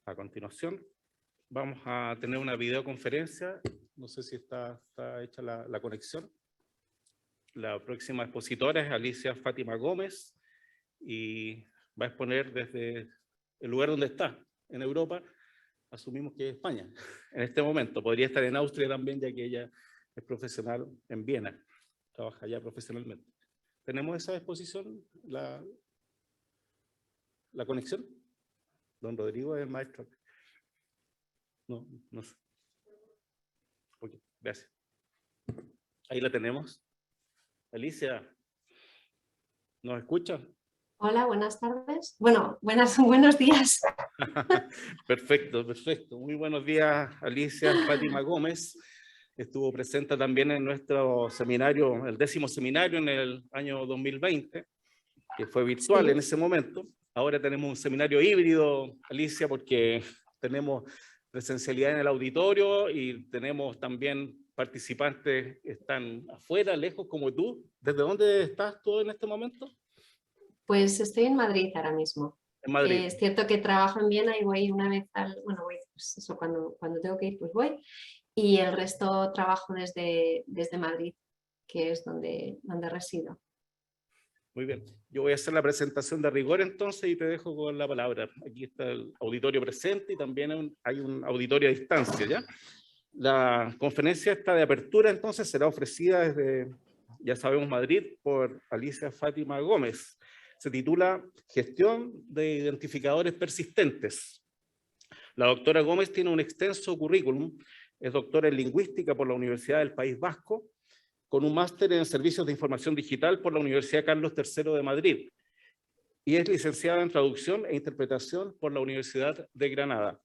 A continuación vamos a tener una videoconferencia. No sé si está hecha la conexión. La próxima expositora es Alicia Fátima Gómez y va a exponer desde el lugar donde está, en Europa. Asumimos que es España en este momento. Podría estar en Austria también, ya que ella es profesional en Viena. Trabaja allá profesionalmente. ¿Tenemos esa exposición, la conexión? Don Rodrigo es el maestro. No sé. Ok, gracias. Ahí la tenemos. Alicia, ¿nos escucha? Hola, buenas tardes. Bueno, buenos días. Perfecto. Muy buenos días, Alicia Fátima Gómez. Estuvo presente también en nuestro seminario, el 10º seminario en el año 2020, que fue virtual en ese momento. Ahora tenemos un seminario híbrido, Alicia, porque tenemos presencialidad en el auditorio y tenemos también participantes que están afuera, lejos, como tú. ¿Desde dónde estás tú en este momento? Pues estoy en Madrid ahora mismo. En Madrid. Es cierto que trabajo en Viena y voy una vez voy, pues eso, cuando tengo que ir, pues voy. Y el resto trabajo desde Madrid, que es donde resido. Muy bien. Yo voy a hacer la presentación de rigor entonces y te dejo con la palabra. Aquí está el auditorio presente y también hay un auditorio a distancia, ¿ya? La conferencia esta de apertura entonces será ofrecida desde, ya sabemos, Madrid, por Alicia Fátima Gómez. Se titula Gestión de Identificadores Persistentes. La doctora Gómez tiene un extenso currículum, es doctora en Lingüística por la Universidad del País Vasco, con un máster en Servicios de Información Digital por la Universidad Carlos III de Madrid, y es licenciada en Traducción e Interpretación por la Universidad de Granada.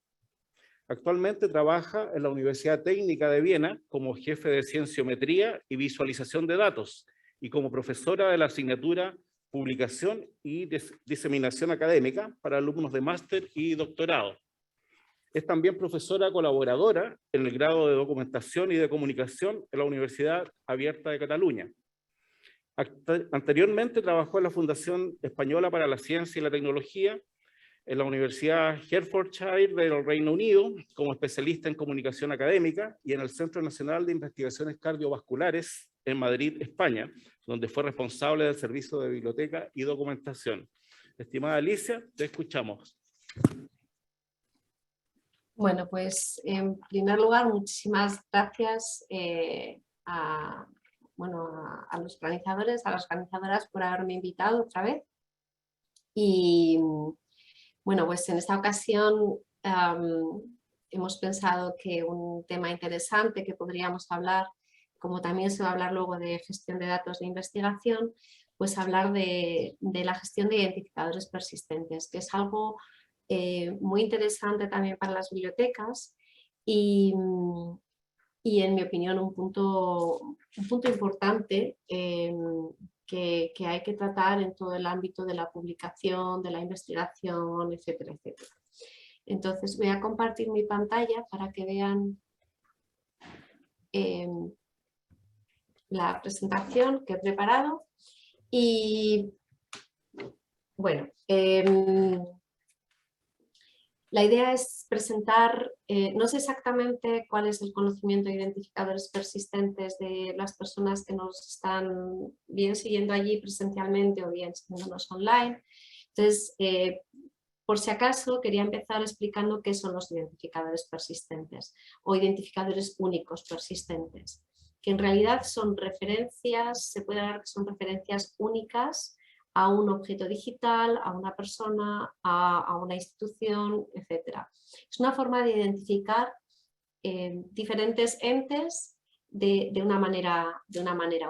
Actualmente trabaja en la Universidad Técnica de Viena como jefe de Cienciometría y Visualización de Datos, y como profesora de la asignatura Publicación y Diseminación Académica para alumnos de máster y doctorado. Es también profesora colaboradora en el grado de Documentación y de Comunicación en la Universidad Abierta de Cataluña. Anteriormente trabajó en la Fundación Española para la Ciencia y la Tecnología, en la Universidad Hertfordshire del Reino Unido, como especialista en comunicación académica, y en el Centro Nacional de Investigaciones Cardiovasculares en Madrid, España, donde fue responsable del servicio de biblioteca y documentación. Estimada Alicia, te escuchamos. Bueno, pues en primer lugar, muchísimas gracias a los organizadores, a las organizadoras por haberme invitado otra vez. Y bueno, pues en esta ocasión hemos pensado que un tema interesante que podríamos hablar, como también se va a hablar luego de gestión de datos de investigación, pues hablar de la gestión de identificadores persistentes, que es algo muy interesante también para las bibliotecas y en mi opinión un punto importante que hay que tratar en todo el ámbito de la publicación, de la investigación, etcétera, etcétera. Entonces voy a compartir mi pantalla para que vean la presentación que he preparado y bueno, la idea es presentar, no sé exactamente cuál es el conocimiento de identificadores persistentes de las personas que nos están bien siguiendo allí presencialmente o bien siguiéndonos online. Entonces, por si acaso, quería empezar explicando qué son los identificadores persistentes o identificadores únicos persistentes, que en realidad son referencias, se puede hablar que son referencias únicas a un objeto digital, a una persona, a una institución, etc. Es una forma de identificar diferentes entes de una manera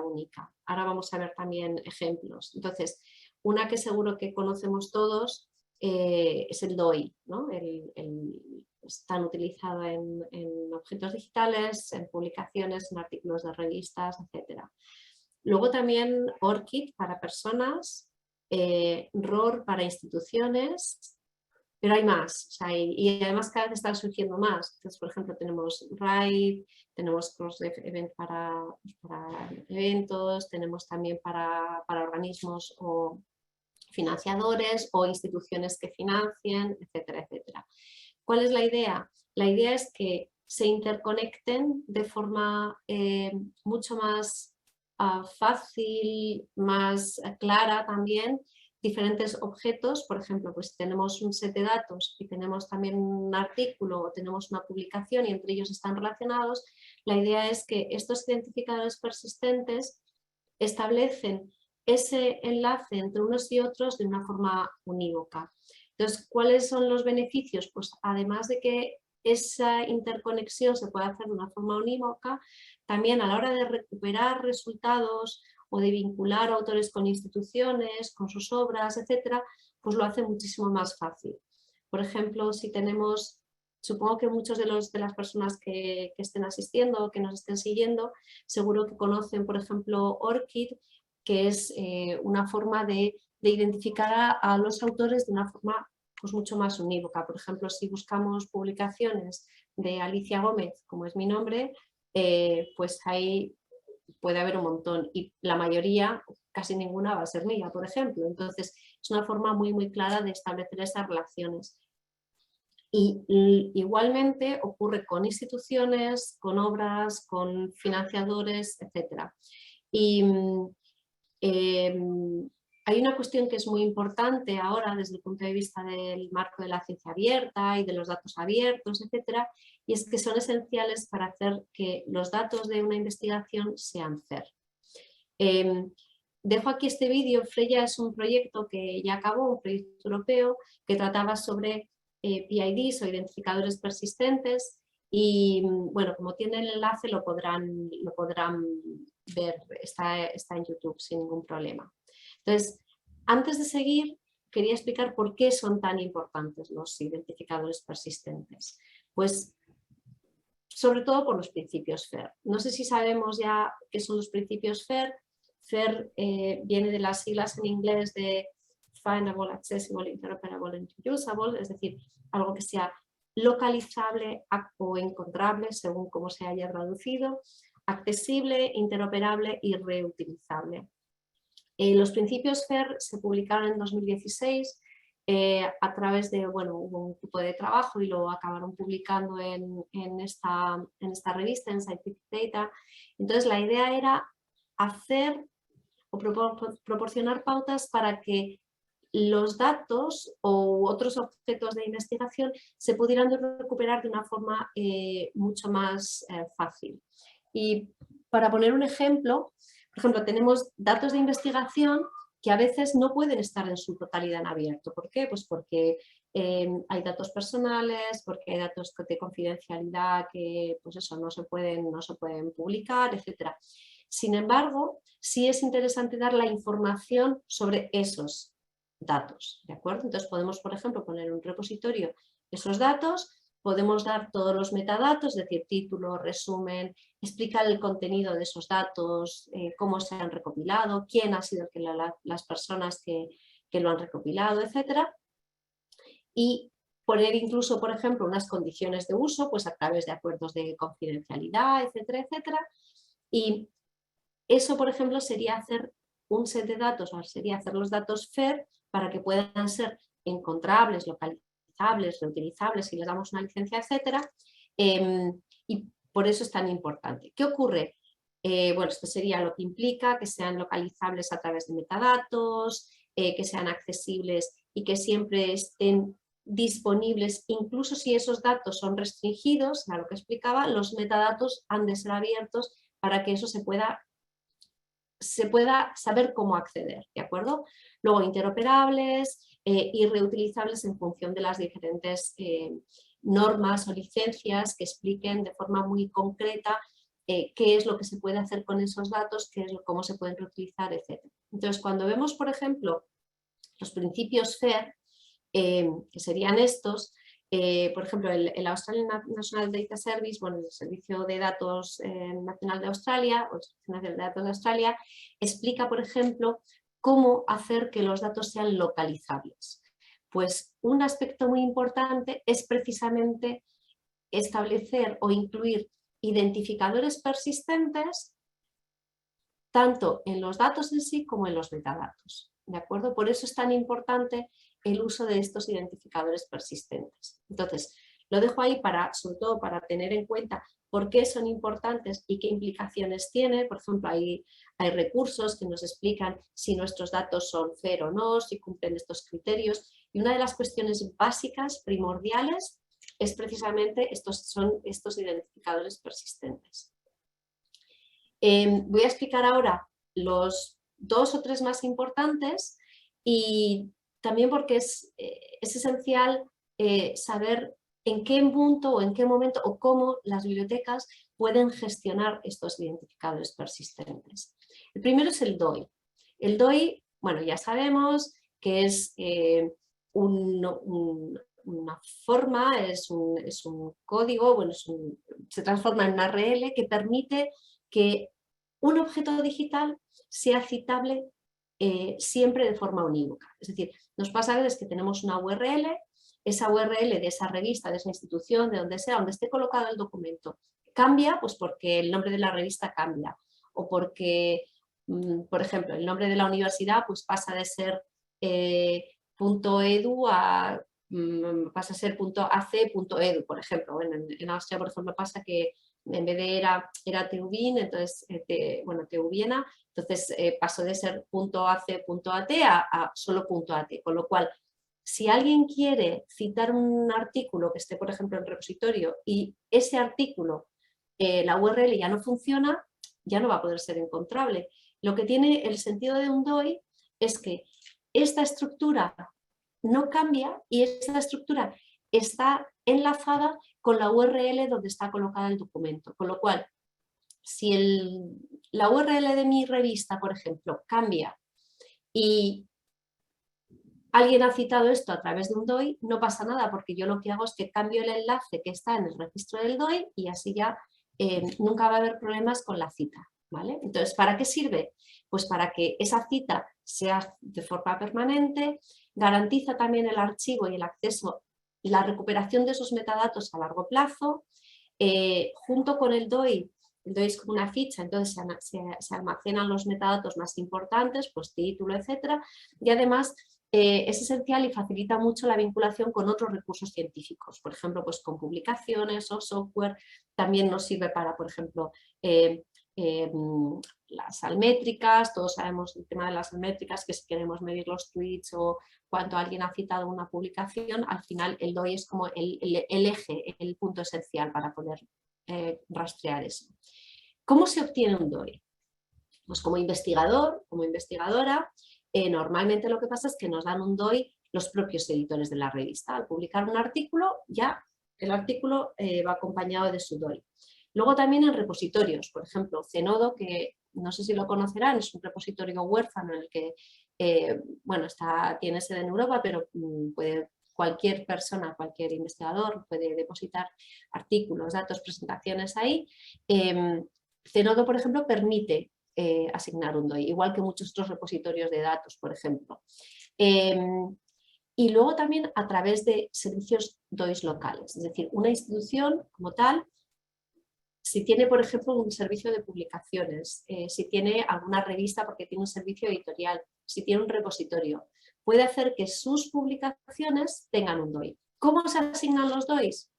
única. Ahora vamos a ver también ejemplos. Entonces, una que seguro que conocemos todos es el DOI, ¿no? Están utilizados en objetos digitales, en publicaciones, en artículos de revistas, etc. Luego también ORCID para personas, ROR para instituciones, pero hay más, o sea, y además cada vez están surgiendo más. Entonces, por ejemplo, tenemos RAID, tenemos Cross-Event para eventos, tenemos también para organismos o financiadores o instituciones que financien, etcétera, etcétera. ¿Cuál es la idea? La idea es que se interconecten de forma mucho más fácil, más clara también, diferentes objetos. Por ejemplo, pues tenemos un set de datos y tenemos también un artículo o tenemos una publicación y entre ellos están relacionados. La idea es que estos identificadores persistentes establecen ese enlace entre unos y otros de una forma unívoca. Entonces, ¿cuáles son los beneficios? Pues además de que esa interconexión se puede hacer de una forma unívoca, también a la hora de recuperar resultados o de vincular autores con instituciones, con sus obras, etcétera, pues lo hace muchísimo más fácil. Por ejemplo, si tenemos, supongo que muchos de las personas que estén asistiendo o que nos estén siguiendo, seguro que conocen, por ejemplo, ORCID, que es una forma de identificar a los autores de una forma pues mucho más unívoca. Por ejemplo, si buscamos publicaciones de Alicia Gómez, como es mi nombre, pues ahí puede haber un montón y la mayoría, casi ninguna va a ser mía, por ejemplo. Entonces, es una forma muy, muy clara de establecer esas relaciones. Y igualmente ocurre con instituciones, con obras, con financiadores, etc. Y hay una cuestión que es muy importante ahora desde el punto de vista del marco de la ciencia abierta y de los datos abiertos, etcétera, y es que son esenciales para hacer que los datos de una investigación sean FAIR. Dejo aquí este vídeo. Freya es un proyecto que ya acabó, un proyecto europeo que trataba sobre PIDs o identificadores persistentes y bueno, como tiene el enlace lo podrán ver, está en YouTube sin ningún problema. Entonces, antes de seguir, quería explicar por qué son tan importantes los identificadores persistentes. Pues, sobre todo por los principios FAIR. No sé si sabemos ya qué son los principios FAIR. FAIR viene de las siglas en inglés de Findable, Accessible, Interoperable and Reusable, es decir, algo que sea localizable o encontrable según cómo se haya traducido, accesible, interoperable y reutilizable. Los principios FAIR se publicaron en 2016 a través de, bueno, hubo un grupo de trabajo y lo acabaron publicando en esta revista, en Scientific Data. Entonces la idea era hacer o proporcionar pautas para que los datos o otros objetos de investigación se pudieran recuperar de una forma mucho más fácil. Y para poner un ejemplo, por ejemplo, tenemos datos de investigación que a veces no pueden estar en su totalidad en abierto. ¿Por qué? Pues porque hay datos personales, porque hay datos de confidencialidad que pues eso, no se pueden publicar, etc. Sin embargo, sí es interesante dar la información sobre esos datos, ¿de acuerdo? Entonces podemos, por ejemplo, poner en un repositorio esos datos, podemos dar todos los metadatos, es decir, título, resumen, explicar el contenido de esos datos, cómo se han recopilado, quién ha sido las personas que lo han recopilado, etcétera. Y poner incluso, por ejemplo, unas condiciones de uso, pues a través de acuerdos de confidencialidad, etcétera, etcétera. Y eso, por ejemplo, sería hacer un set de datos, o sería hacer los datos FAIR para que puedan ser encontrables, localizables, reutilizables si les damos una licencia, etcétera. Y por eso es tan importante. ¿Qué ocurre? Bueno, esto sería lo que implica que sean localizables a través de metadatos, que sean accesibles y que siempre estén disponibles, incluso si esos datos son restringidos, a lo que explicaba, los metadatos han de ser abiertos para que eso se pueda saber cómo acceder, ¿de acuerdo? Luego, interoperables y reutilizables en función de las diferentes normas o licencias que expliquen de forma muy concreta qué es lo que se puede hacer con esos datos, cómo se pueden reutilizar, etc. Entonces, cuando vemos, por ejemplo, los principios FAIR, que serían estos, por ejemplo, el Australian National Data Service, bueno, el Servicio de Datos Nacional de Australia, o el Servicio Nacional de Datos de Australia, explica, por ejemplo, cómo hacer que los datos sean localizables. Pues un aspecto muy importante es precisamente establecer o incluir identificadores persistentes tanto en los datos en sí como en los metadatos, ¿de acuerdo? Por eso es tan importante el uso de estos identificadores persistentes. Entonces, Lo dejo ahí sobre todo para tener en cuenta por qué son importantes y qué implicaciones tiene. Por ejemplo, hay recursos que nos explican si nuestros datos son FAIR o no, si cumplen estos criterios. Y una de las cuestiones básicas, primordiales, es precisamente estos identificadores persistentes. Voy a explicar ahora los 2 o 3 más importantes y también porque es esencial saber en qué punto o en qué momento o cómo las bibliotecas pueden gestionar estos identificadores persistentes. El primero es el DOI. El DOI, bueno, ya sabemos que es una forma, es un código, bueno, se transforma en una URL que permite que un objeto digital sea citable siempre de forma unívoca. Es decir, nos pasa a veces que tenemos una URL, esa URL de esa revista, de esa institución, de donde sea, donde esté colocado el documento, cambia pues porque el nombre de la revista cambia o porque, por ejemplo, el nombre de la universidad pues pasa de ser .edu pasa a ser .ac.edu, por ejemplo. En Austria, por ejemplo, pasa que en vez de era TU-Wien, entonces, TU-Viena, entonces pasó de ser .ac.at a solo .at, con lo cual, si alguien quiere citar un artículo que esté, por ejemplo, en repositorio y ese artículo, la URL ya no funciona, ya no va a poder ser encontrable. Lo que tiene el sentido de un DOI es que esta estructura no cambia y esta estructura está enlazada con la URL donde está colocada el documento. Con lo cual, si la URL de mi revista, por ejemplo, cambia y alguien ha citado esto a través de un DOI, no pasa nada porque yo lo que hago es que cambio el enlace que está en el registro del DOI y así ya nunca va a haber problemas con la cita, ¿vale? Entonces, ¿para qué sirve? Pues para que esa cita sea de forma permanente, garantiza también el archivo y el acceso y la recuperación de esos metadatos a largo plazo, junto con el DOI es como una ficha, entonces se almacenan los metadatos más importantes, pues título, etcétera, y además es esencial y facilita mucho la vinculación con otros recursos científicos, por ejemplo, pues con publicaciones o software. También nos sirve para, por ejemplo, las almétricas. Todos sabemos el tema de las almétricas, que si queremos medir los tweets o cuánto alguien ha citado una publicación, al final el DOI es como el eje, el punto esencial para poder rastrear eso. ¿Cómo se obtiene un DOI? Pues como investigador, como investigadora, normalmente lo que pasa es que nos dan un DOI los propios editores de la revista. Al publicar un artículo, ya el artículo va acompañado de su DOI. Luego también en repositorios, por ejemplo, Zenodo, que no sé si lo conocerán, es un repositorio huérfano en el que, tiene sede en Europa, pero puede cualquier persona, cualquier investigador puede depositar artículos, datos, presentaciones ahí. Zenodo, por ejemplo, permite asignar un DOI, igual que muchos otros repositorios de datos, por ejemplo. Y luego también a través de servicios DOIs locales, es decir, una institución como tal, si tiene, por ejemplo, un servicio de publicaciones, si tiene alguna revista porque tiene un servicio editorial, si tiene un repositorio, puede hacer que sus publicaciones tengan un DOI. ¿Cómo se asignan los DOIs?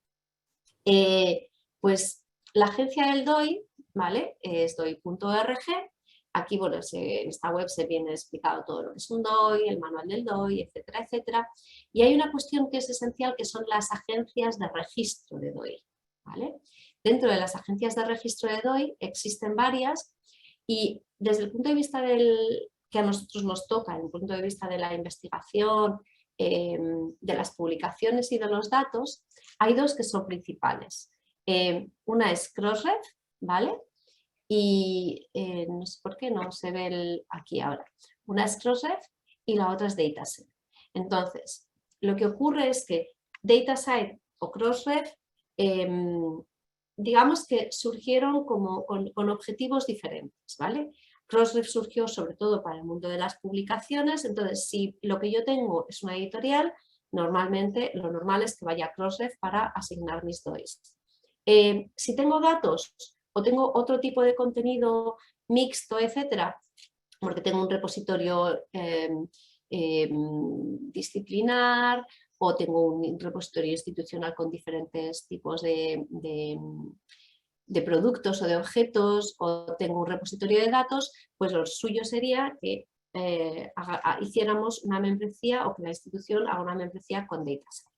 Pues la agencia del DOI, ¿vale? Es doi.org. Aquí, bueno, en esta web se viene explicado todo lo que es un DOI, el manual del DOI, etcétera, etcétera. Y hay una cuestión que es esencial, que son las agencias de registro de DOI, ¿vale? Dentro de las agencias de registro de DOI existen varias y desde el punto de vista que a nosotros nos toca, desde el punto de vista de la investigación, de las publicaciones y de los datos, hay dos que son principales. Una es Crossref, ¿vale? Y no sé por qué no se ve aquí ahora. Una es Crossref y la otra es Dataset. Entonces, lo que ocurre es que Dataset o Crossref, digamos que surgieron con objetivos diferentes, ¿vale? Crossref surgió sobre todo para el mundo de las publicaciones, entonces si lo que yo tengo es una editorial, normalmente lo normal es que vaya a Crossref para asignar mis DOIs. Si tengo datos o tengo otro tipo de contenido mixto, etcétera, porque tengo un repositorio disciplinar o tengo un repositorio institucional con diferentes tipos de productos o de objetos, o tengo un repositorio de datos, pues lo suyo sería que hiciéramos una membresía o que la institución haga una membresía con DataSite.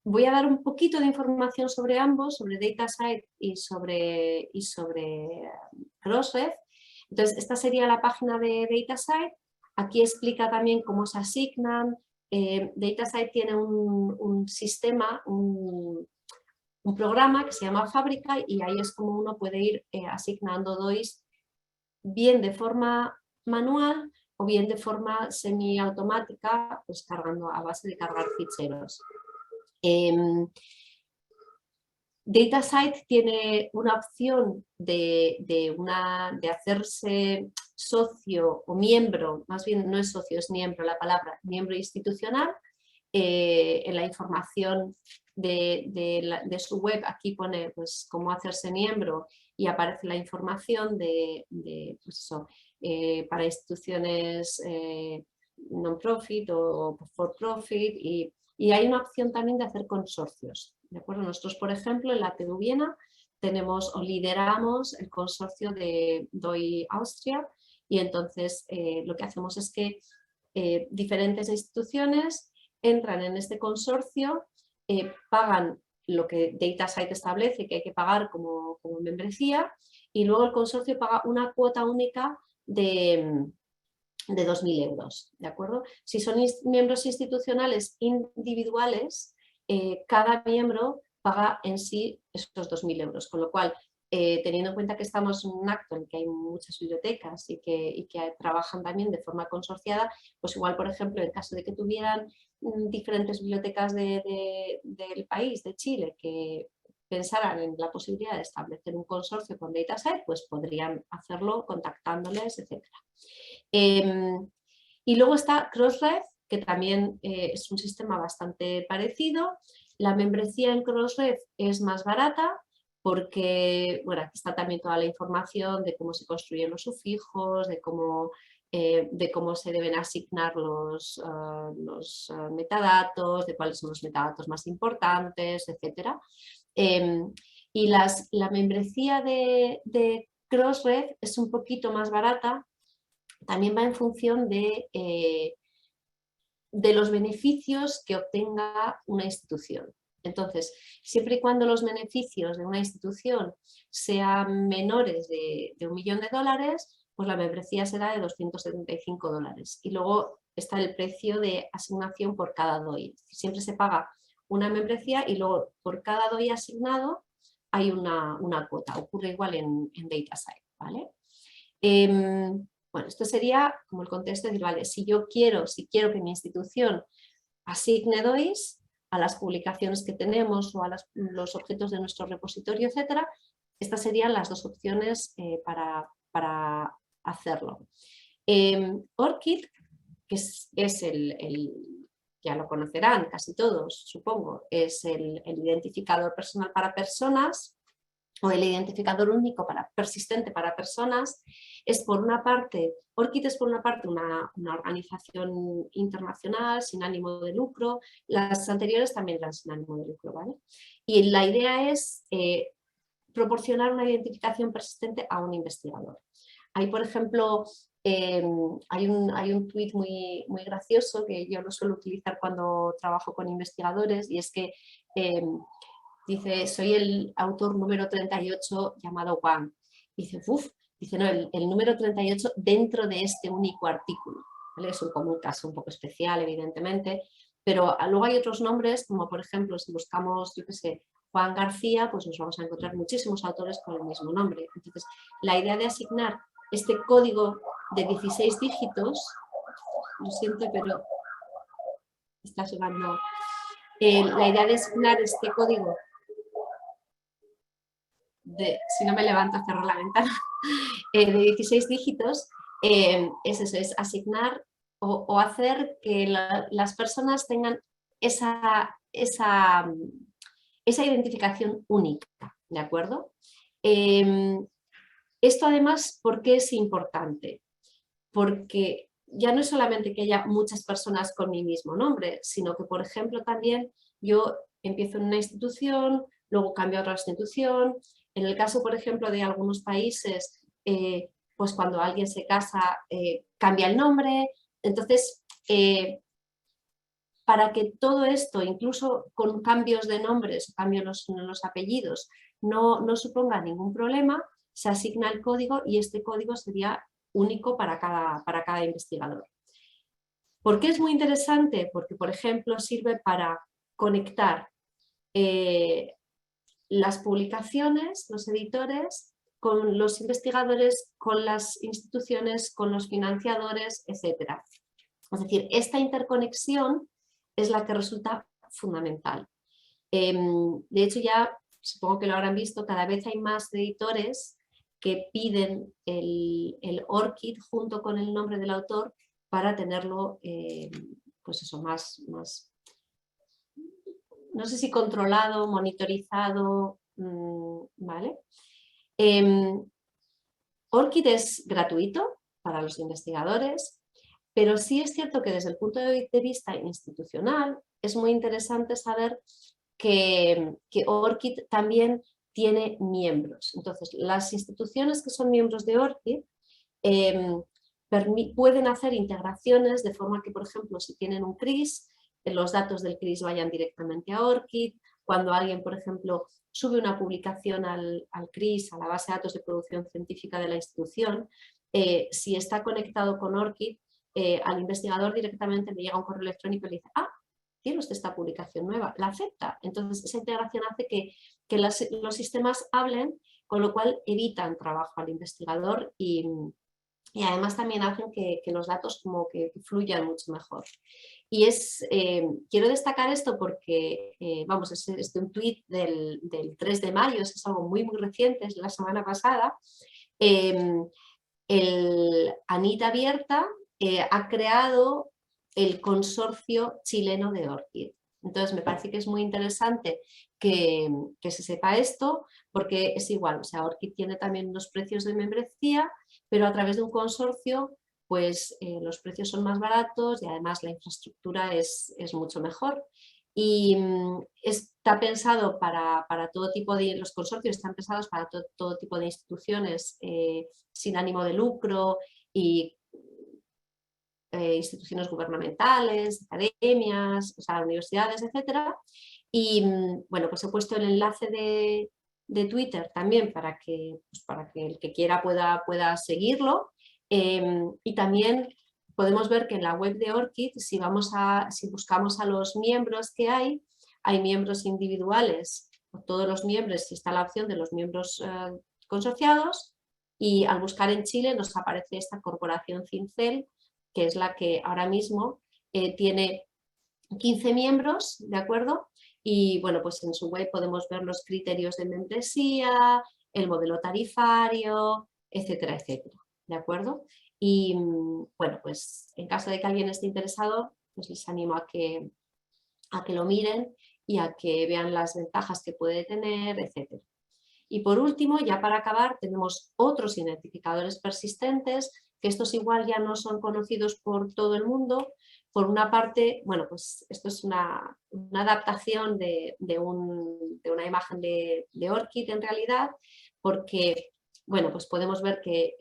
Voy a dar un poquito de información sobre ambos, sobre DataSite y sobre Crossref. Entonces, esta sería la página de DataSite. Aquí explica también cómo se asignan. DataSite tiene un sistema, un programa que se llama Fábrica, y ahí es como uno puede ir asignando DOIs bien de forma manual o bien de forma semiautomática, pues cargando a base de cargar ficheros. DataSite tiene una opción de hacerse socio o miembro, más bien no es socio, es miembro, la palabra, miembro institucional. En la información de su web aquí pone pues, cómo hacerse miembro y aparece la información pues eso, para instituciones non-profit o for-profit, y hay una opción también de hacer consorcios. ¿De acuerdo? Nosotros, por ejemplo, en la TU Viena tenemos o lideramos el consorcio de DOI Austria, y entonces lo que hacemos es que diferentes instituciones entran en este consorcio, pagan lo que DataSite establece que hay que pagar como membresía, y luego el consorcio paga una cuota única de 2.000 euros, ¿de acuerdo? Si son miembros institucionales individuales, cada miembro paga en sí esos 2.000 euros, con lo cual, teniendo en cuenta que estamos en un acto en el que hay muchas bibliotecas y que trabajan también de forma consorciada, pues igual, por ejemplo, en caso de que tuvieran diferentes bibliotecas del país, de Chile, que pensaran en la posibilidad de establecer un consorcio con DataSite, pues podrían hacerlo contactándoles, etc. Y luego está Crossref, que también es un sistema bastante parecido. La membresía en Crossref es más barata porque, bueno, aquí está también toda la información de cómo se construyen los sufijos, de cómo se deben asignar los metadatos, de cuáles son los metadatos más importantes, etc. Y la membresía de Crossref es un poquito más barata, también va en función de los beneficios que obtenga una institución. Entonces, siempre y cuando los beneficios de una institución sean menores de $1 millón, pues la membresía será de $275. Y luego está el precio de asignación por cada DOI. Siempre se paga una membresía y luego por cada DOI asignado hay una cuota. Ocurre igual en DataSite, ¿vale? Bueno, esto sería como el contexto de decir, vale, si quiero que mi institución asigne DOIs a las publicaciones que tenemos o a los objetos de nuestro repositorio, etcétera, estas serían las dos opciones para hacerlo. ORCID, que es ya lo conocerán casi todos, supongo, es el identificador personal para personas, o el identificador único persistente para personas. Es por una parte, ORCID es por una parte una organización internacional sin ánimo de lucro, las anteriores también eran sin ánimo de lucro, ¿vale? Y la idea es proporcionar una identificación persistente a un investigador. Hay, por ejemplo, hay un tuit muy gracioso que yo lo suelo utilizar cuando trabajo con investigadores, y es que dice, soy el autor número 38 llamado Wang. Dice, dice, no, el número 38 dentro de este único artículo. ¿Vale? Es un caso un poco especial, evidentemente, pero luego hay otros nombres, como por ejemplo, si buscamos, yo qué sé, Juan García, pues nos vamos a encontrar muchísimos autores con el mismo nombre. Entonces, la idea de asignar este código de 16 dígitos, lo siento, pero está sonando. La idea de asignar este código si no me levanto a cerrar la ventana, de 16 dígitos, es eso, es asignar o hacer que las personas tengan esa identificación única, ¿de acuerdo? Esto además, ¿por qué es importante? Porque ya no es solamente que haya muchas personas con mi mismo nombre, sino que, por ejemplo, también yo empiezo en una institución, luego cambio a otra institución. En el caso, por ejemplo, de algunos países, pues cuando alguien se casa, cambia el nombre. Entonces, para que todo esto, incluso con cambios de nombres o cambios en los apellidos, no suponga ningún problema, se asigna el código y este código sería único para cada investigador. ¿Por qué es muy interesante? Porque, por ejemplo, sirve para conectar las publicaciones, los editores, con los investigadores, con las instituciones, con los financiadores, etc. Es decir, esta interconexión es la que resulta fundamental. De hecho, ya supongo que lo habrán visto, cada vez hay más editores que piden el ORCID junto con el nombre del autor para tenerlo, pues eso, más, no sé si controlado, monitorizado, ¿vale? ORCID es gratuito para los investigadores, pero sí es cierto que desde el punto de vista institucional es muy interesante saber que ORCID también tiene miembros. Entonces, las instituciones que son miembros de ORCID pueden hacer integraciones de forma que, por ejemplo, si tienen un CRIS, los datos del CRIS vayan directamente a ORCID. Cuando alguien, por ejemplo, sube una publicación al CRIS, a la base de datos de producción científica de la institución, si está conectado con ORCID, al investigador directamente le llega un correo electrónico y le dice, tiene usted esta publicación nueva, la acepta. Entonces esa integración hace que los sistemas hablen, con lo cual evitan trabajo al investigador y además también hacen que los datos como que fluyan mucho mejor. Y quiero destacar esto porque, vamos, es un tuit del 3 de mayo, es algo muy reciente, es la semana pasada. Anita Bierta ha creado el consorcio chileno de ORCID. Entonces me parece que es muy interesante que se sepa esto, porque es igual, o sea, ORCID tiene también unos precios de membresía, pero a través de un consorcio pues los precios son más baratos y además la infraestructura es mucho mejor. Y está pensado para todo tipo de, los consorcios están pensados para todo tipo de instituciones sin ánimo de lucro y instituciones gubernamentales, academias, o sea, universidades, etc. Y bueno, pues he puesto el enlace de Twitter también para que el que quiera pueda seguirlo. Y también podemos ver que en la web de ORCID, si buscamos a los miembros que hay miembros individuales, todos los miembros, y está la opción de los miembros consorciados, y al buscar en Chile nos aparece esta corporación Cincel, que es la que ahora mismo tiene 15 miembros, ¿de acuerdo? Y bueno, pues en su web podemos ver los criterios de membresía, el modelo tarifario, etcétera, etcétera, ¿de acuerdo? Y bueno, pues en caso de que alguien esté interesado, pues les animo a que lo miren y a que vean las ventajas que puede tener, etcétera. Y por último, ya para acabar, tenemos otros identificadores persistentes, que estos igual ya no son conocidos por todo el mundo. Por una parte, bueno, pues esto es una adaptación de una imagen de ORCID en realidad, porque, bueno, pues podemos ver que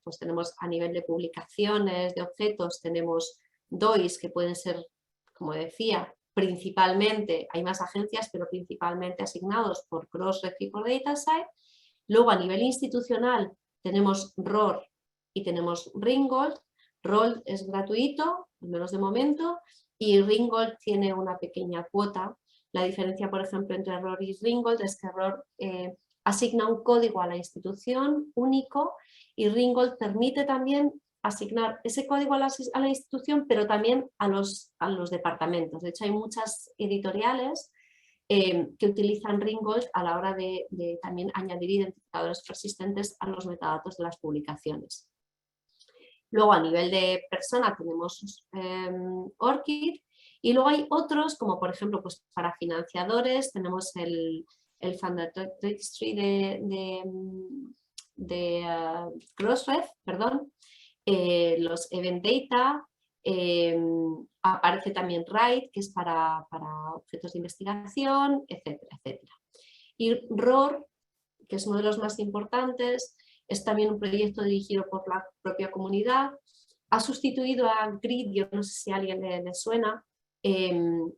pues tenemos a nivel de publicaciones, de objetos, tenemos DOIs que pueden ser, como decía, principalmente, hay más agencias, pero principalmente asignados por Crossref y por DataCite. Luego a nivel institucional tenemos ROR y tenemos Ringgold. ROR es gratuito, al menos de momento, y Ringgold tiene una pequeña cuota. La diferencia, por ejemplo, entre ROR y Ringgold es que ROR asigna un código a la institución único y Ringgold permite también asignar ese código a la institución, pero también a los departamentos. De hecho, hay muchas editoriales que utilizan Ringgold a la hora de también añadir identificadores persistentes a los metadatos de las publicaciones. Luego, a nivel de persona, tenemos ORCID, y luego hay otros, como por ejemplo, pues para financiadores, tenemos el Funder Registry de Crossref, perdón, los Event Data, aparece también RAID, que es para objetos de investigación, etcétera, etcétera. Y ROR, que es uno de los más importantes, es también un proyecto dirigido por la propia comunidad. Ha sustituido a GRID, yo no sé si a alguien le suena, y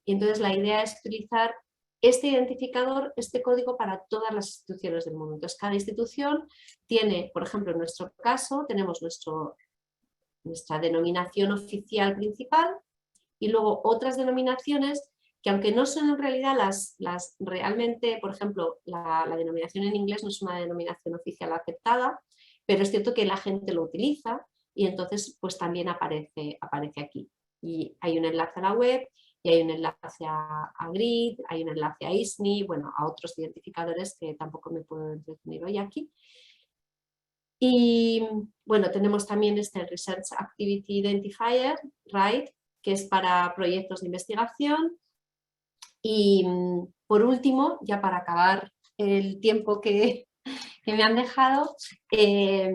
entonces la idea es utilizar este identificador, este código para todas las instituciones del mundo. Entonces cada institución tiene, por ejemplo, en nuestro caso, tenemos nuestra denominación oficial principal y luego otras denominaciones que aunque no son en realidad las realmente, por ejemplo, la denominación en inglés no es una denominación oficial aceptada, pero es cierto que la gente lo utiliza y entonces pues también aparece aquí. Y hay un enlace a la web y hay un enlace a GRID, hay un enlace a ISNI, bueno, a otros identificadores que tampoco me puedo entretener hoy aquí. Y bueno, tenemos también este Research Activity Identifier, RAID, que es para proyectos de investigación. Y por último, ya para acabar el tiempo que me han dejado, me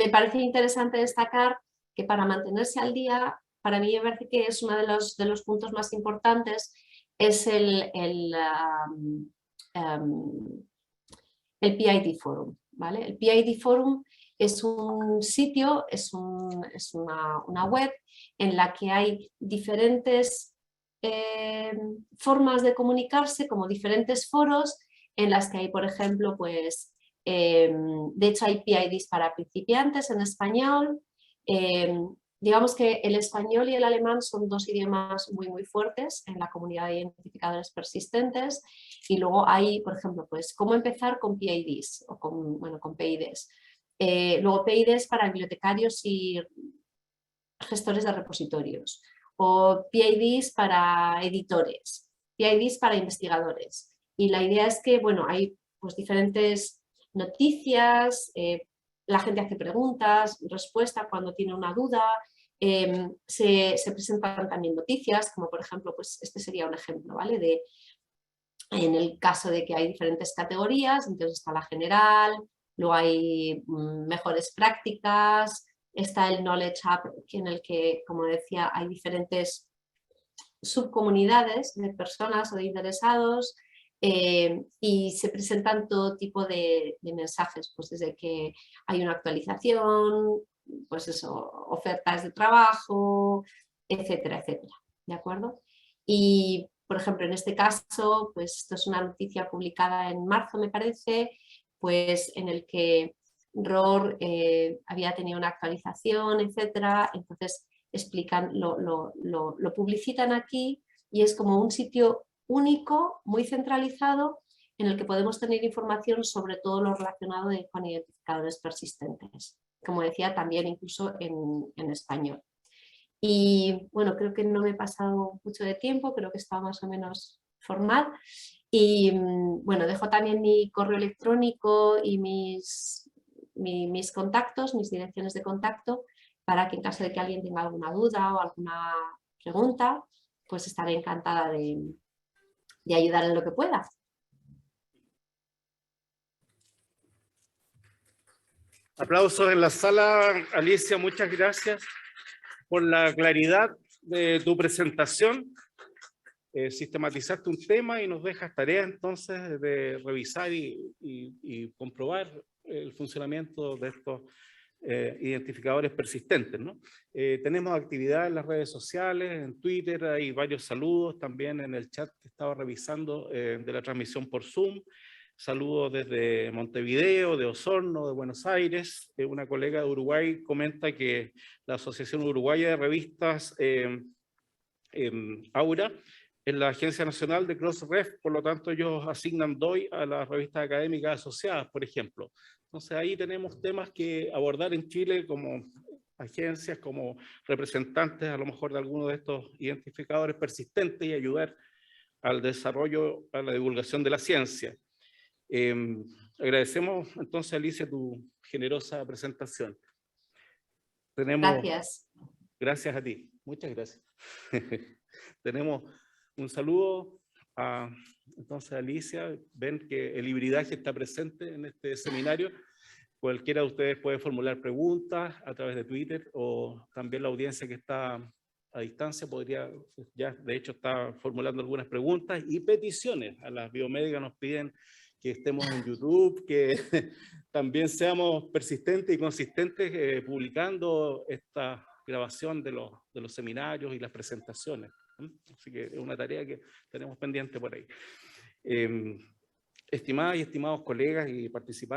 parece interesante destacar que para mantenerse al día, para mí me parece que es uno de los puntos más importantes, es el PID Forum. ¿Vale? El PID Forum es un sitio, es una web en la que hay diferentes formas de comunicarse, como diferentes foros, en las que hay, por ejemplo, pues, de hecho hay PIDs para principiantes en español. Digamos que el español y el alemán son dos idiomas muy fuertes en la comunidad de identificadores persistentes, y luego hay, por ejemplo, pues cómo empezar con PIDs o con PIDs. Luego PIDs para bibliotecarios y gestores de repositorios, o PIDs para editores, PIDs para investigadores. Y la idea es que, bueno, hay pues diferentes noticias, la gente hace preguntas, respuesta cuando tiene una duda, se presentan también noticias, como por ejemplo, pues este sería un ejemplo, ¿vale? En el caso de que hay diferentes categorías, entonces está la general, luego hay mejores prácticas, está el Knowledge Hub, en el que, como decía, hay diferentes subcomunidades de personas o de interesados, y se presentan todo tipo de mensajes, pues desde que hay una actualización, pues eso, ofertas de trabajo, etcétera, etcétera, ¿de acuerdo? Y, por ejemplo, en este caso, pues esto es una noticia publicada en marzo, me parece, pues en el que ROR había tenido una actualización, etcétera, entonces explican, lo publicitan aquí y es como un sitio único, muy centralizado, en el que podemos tener información sobre todo lo relacionado con identificadores persistentes. Como decía, también incluso en español. Y bueno, creo que no me he pasado mucho de tiempo, creo que está más o menos formal. Y bueno, dejo también mi correo electrónico y mis contactos, mis direcciones de contacto, para que en caso de que alguien tenga alguna duda o alguna pregunta, pues estaré encantada de ayudar en lo que pueda. Aplausos en la sala, Alicia, muchas gracias por la claridad de tu presentación. Sistematizaste un tema y nos dejas tarea entonces de revisar y comprobar el funcionamiento de estos identificadores persistentes, ¿no? Tenemos actividad en las redes sociales, en Twitter, hay varios saludos también en el chat que estaba revisando de la transmisión por Zoom. Saludos desde Montevideo, de Osorno, de Buenos Aires. Una colega de Uruguay comenta que la Asociación Uruguaya de Revistas Aura es la Agencia Nacional de Crossref, por lo tanto ellos asignan DOI a las revistas académicas asociadas, por ejemplo. Entonces ahí tenemos temas que abordar en Chile como agencias, como representantes a lo mejor de algunos de estos identificadores persistentes y ayudar al desarrollo, a la divulgación de la ciencia. Agradecemos entonces, Alicia, tu generosa presentación. Gracias. Gracias a ti, muchas gracias. Tenemos un saludo a entonces Alicia. Ven que el hibridaje está presente en este seminario. Cualquiera de ustedes puede formular preguntas a través de Twitter, o también la audiencia que está a distancia podría, ya de hecho está formulando algunas preguntas y peticiones. A las biomédicas nos piden que estemos en YouTube, que también seamos persistentes y consistentes publicando esta grabación de los seminarios y las presentaciones. Así que es una tarea que tenemos pendiente por ahí. Estimadas y estimados colegas y participantes,